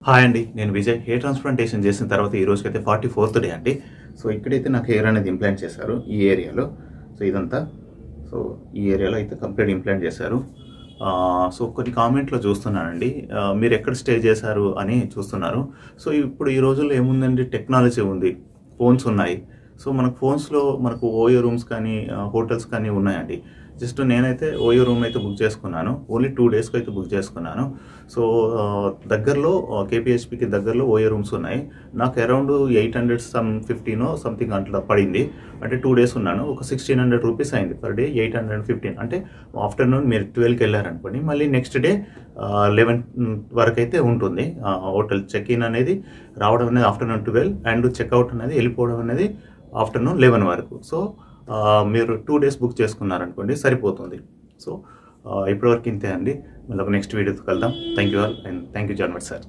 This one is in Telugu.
హాయ్ అండి. నేను విజయ్. హెయిర్ ట్రాన్స్‌ప్లాంటేషన్ చేసిన తర్వాత ఈ రోజుకైతే 44థ్ డే అండి. సో, ఇక్కడైతే నాకు హెయిర్ అనేది ఇంప్లాంట్ చేశారు ఈ ఏరియాలో. సో, ఇదంతా. సో, ఈ ఏరియాలో అయితే కంప్లీట్ ఇంప్లాంట్ చేశారు. సో, కొన్ని కామెంట్‌లో చూస్తున్నానండి. మీరెక్కడ స్టే చేశారు అని చూస్తున్నారు. సో, ఇప్పుడు ఈ రోజుల్లో ఏముందండి, టెక్నాలజీ ఉంది. ఫోన్స్ ఉన్నాయి. సో, మనకు ఫోన్స్‌లో మనకు ఓయో రూమ్స్ కానీ, హోటల్స్ కానీ ఉన్నాయండి. జస్ట్ నేనైతే ఓయో రూమ్ అయితే బుక్ చేసుకున్నాను. ఓన్లీ 2 డేస్‌కి అయితే బుక్ చేసుకున్నాను. సో, దగ్గరలో కేపీహెచ్‌పీకి దగ్గరలో ఓయో రూమ్స్ ఉన్నాయి. నాకు అరౌండ్ 800 సంథింగ్ అట్లా పడింది. అంటే 2 డేస్ ఉన్నాను. ఒక 1600 రూపీస్ అయింది పర్ డే. 815 అంటే ఆఫ్టర్‌నూన్ మీరు 12కి వెళ్ళారనుకోండి, మళ్ళీ నెక్స్ట్ డే 11 వరకైతే ఉంటుంది. హోటల్ చెక్ ఇన్ అనేది రావడం అనేది ఆఫ్టర్‌నూన్ 12 అండ్ చెక్అవుట్ అనేది వెళ్ళిపోవడం అనేది ఆఫ్టర్‌నూన్ 11 వరకు. సో, మీరు 2 డేస్ బుక్ చేసుకున్నారనుకోండి సరిపోతుంది. సో, ఇప్పటివరకు ఇంతే అండి. మళ్ళీ ఒక నెక్స్ట్ వీడియోతో కలుద్దాం. Thank you all and thank you John much sir.